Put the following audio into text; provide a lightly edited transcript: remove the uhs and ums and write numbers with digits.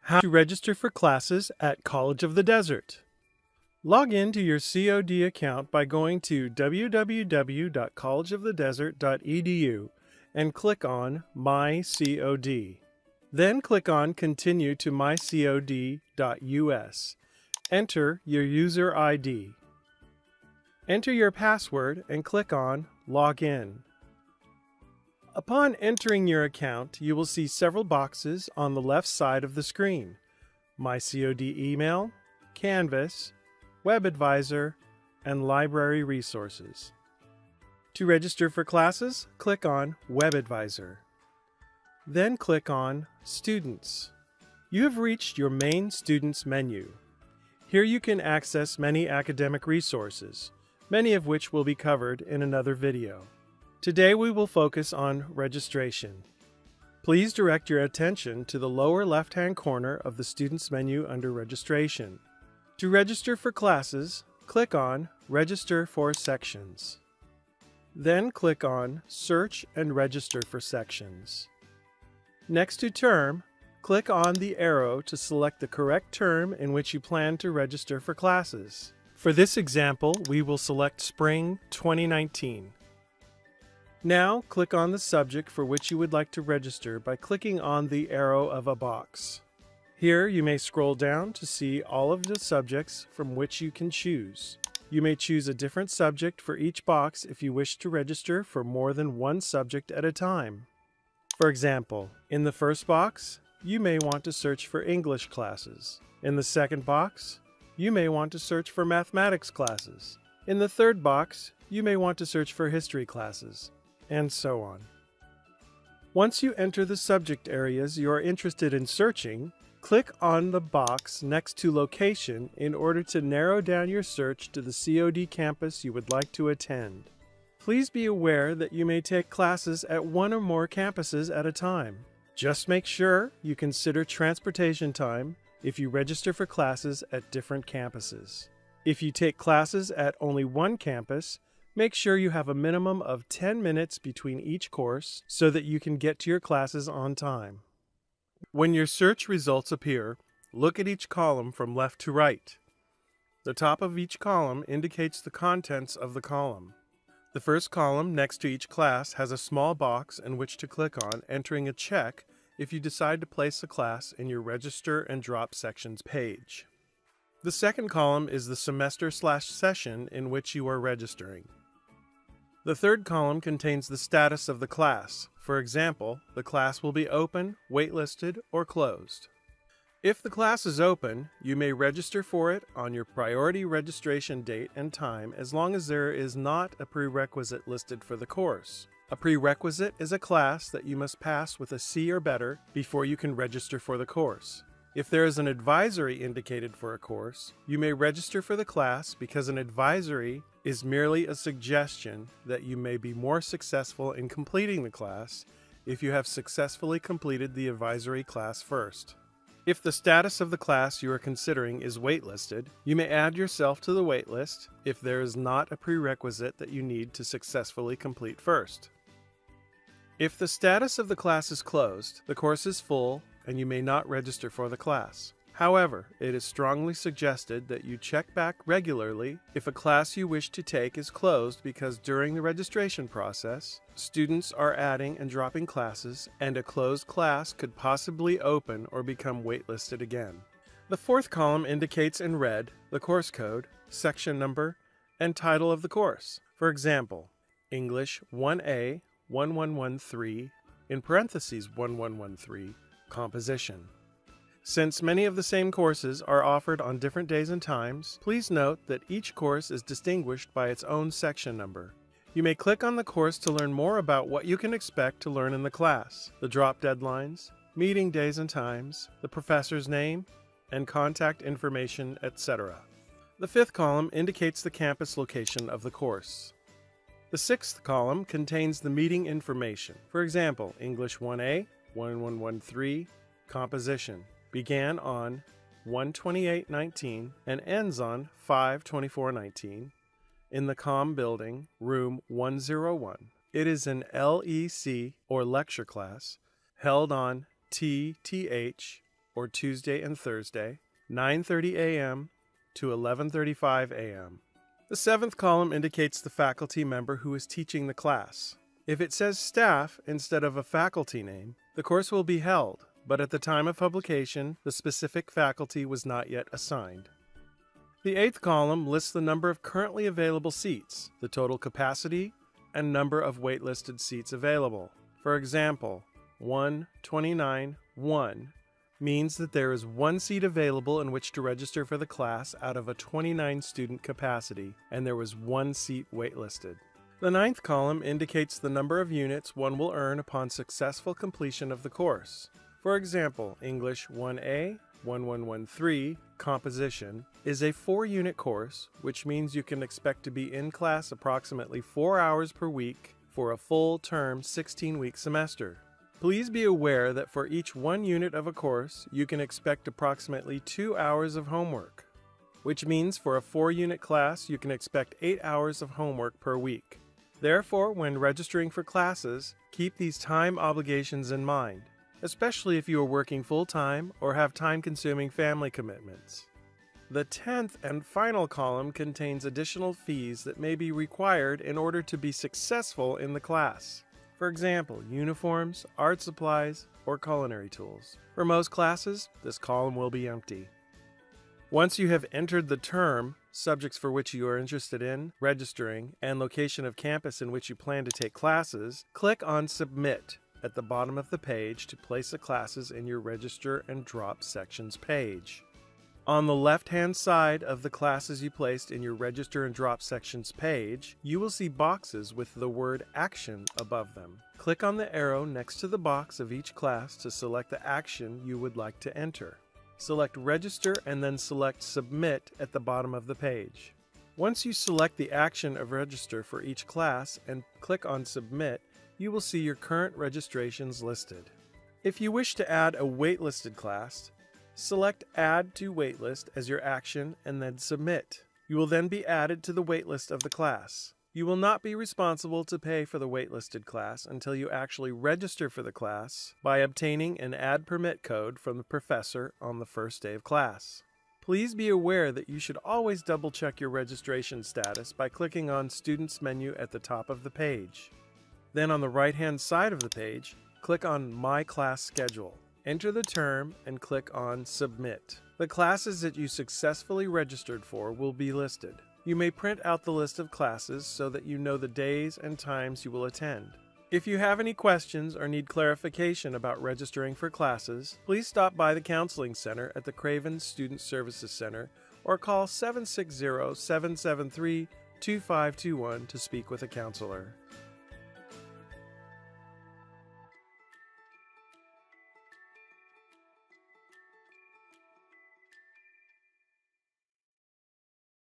How to register for classes at College of the Desert. Log in to your COD account by going to www.collegeofthedesert.edu and click on My COD. Then click on Continue to mycod.us. Enter your user ID. Enter your password and click on Log In. Upon entering your account, you will see several boxes on the left side of the screen: My COD email, Canvas, Web Advisor, and Library Resources. To register for classes, click on Web Advisor. Then click on Students. You have reached your main Students menu. Here you can access many academic resources, many of which will be covered in another video. Today we will focus on registration. Please direct your attention to the lower left-hand corner of the Students menu under Registration. To register for classes, click on Register for Sections. Then click on Search and Register for Sections. Next to Term, click on the arrow to select the correct term in which you plan to register for classes. For this example, we will select Spring 2019. Now, click on the subject for which you would like to register by clicking on the arrow of a box. Here, you may scroll down to see all of the subjects from which you can choose. You may choose a different subject for each box if you wish to register for more than one subject at a time. For example, in the first box, you may want to search for English classes. In the second box, you may want to search for mathematics classes. In the third box, you may want to search for history classes, and so on. Once you enter the subject areas you are interested in searching, click on the box next to Location in order to narrow down your search to the COD campus you would like to attend. Please be aware that you may take classes at one or more campuses at a time. Just make sure you consider transportation time if you register for classes at different campuses. If you take classes at only one campus, make sure you have a minimum of 10 minutes between each course so that you can get to your classes on time. When your search results appear, look at each column from left to right. The top of each column indicates the contents of the column. The first column next to each class has a small box in which to click on, entering a check if you decide to place a class in your Register and Drop Sections page. The second column is the semester/session in which you are registering. The third column contains the status of the class. For example, the class will be open, waitlisted, or closed. If the class is open, you may register for it on your priority registration date and time as long as there is not a prerequisite listed for the course. A prerequisite is a class that you must pass with a C or better before you can register for the course. If there is an advisory indicated for a course, you may register for the class because an advisory is merely a suggestion that you may be more successful in completing the class if you have successfully completed the advisory class first. If the status of the class you are considering is waitlisted, you may add yourself to the waitlist if there is not a prerequisite that you need to successfully complete first. If the status of the class is closed, the course is full, and you may not register for the class. However, it is strongly suggested that you check back regularly if a class you wish to take is closed because during the registration process, students are adding and dropping classes, and a closed class could possibly open or become waitlisted again. The fourth column indicates in red the course code, section number, and title of the course. For example, English 1A 1113 in parentheses 1113 composition. Since many of the same courses are offered on different days and times, please note that each course is distinguished by its own section number. You may click on the course to learn more about what you can expect to learn in the class, the drop deadlines, meeting days and times, the professor's name, and contact information, etc. The fifth column indicates the campus location of the course. The sixth column contains the meeting information. For example, English 1A 1113 composition began on 1/28/19 and ends on 5/24/19 in the COM building, room 101. It is an LEC or lecture class held on TTH or Tuesday and Thursday, 9:30 a.m. to 11:35 a.m. The seventh column indicates the faculty member who is teaching the class. If it says staff instead of a faculty name, the course will be held, but at the time of publication, the specific faculty was not yet assigned. The eighth column lists the number of currently available seats, the total capacity, and number of waitlisted seats available. For example, 129-1 means that there is one seat available in which to register for the class out of a 29 student capacity, and there was one seat waitlisted. The ninth column indicates the number of units one will earn upon successful completion of the course. For example, English 1A, 1113, Composition, is a 4-unit course, which means you can expect to be in class approximately 4 hours per week for a full term 16-week semester. Please be aware that for each 1 unit of a course, you can expect approximately 2 hours of homework, which means for a 4-unit class, you can expect 8 hours of homework per week. Therefore, when registering for classes, keep these time obligations in mind, especially if you are working full-time or have time-consuming family commitments. The 10th and final column contains additional fees that may be required in order to be successful in the class. For example, uniforms, art supplies, or culinary tools. For most classes, this column will be empty. Once you have entered the term, subjects for which you are interested in, registering, and location of campus in which you plan to take classes, click on Submit at the bottom of the page to place the classes in your Register and Drop Sections page. On the left-hand side of the classes you placed in your Register and Drop Sections page, you will see boxes with the word Action above them. Click on the arrow next to the box of each class to select the action you would like to enter. Select Register and then select Submit at the bottom of the page. Once you select the action of Register for each class and click on Submit, you will see your current registrations listed. If you wish to add a waitlisted class, select Add to Waitlist as your action and then Submit. You will then be added to the waitlist of the class. You will not be responsible to pay for the waitlisted class until you actually register for the class by obtaining an Add Permit code from the professor on the first day of class. Please be aware that you should always double-check your registration status by clicking on Students menu at the top of the page. Then on the right-hand side of the page, click on My Class Schedule. Enter the term and click on Submit. The classes that you successfully registered for will be listed. You may print out the list of classes so that you know the days and times you will attend. If you have any questions or need clarification about registering for classes, please stop by the Counseling Center at the Craven Student Services Center or call 760-773-2521 to speak with a counselor.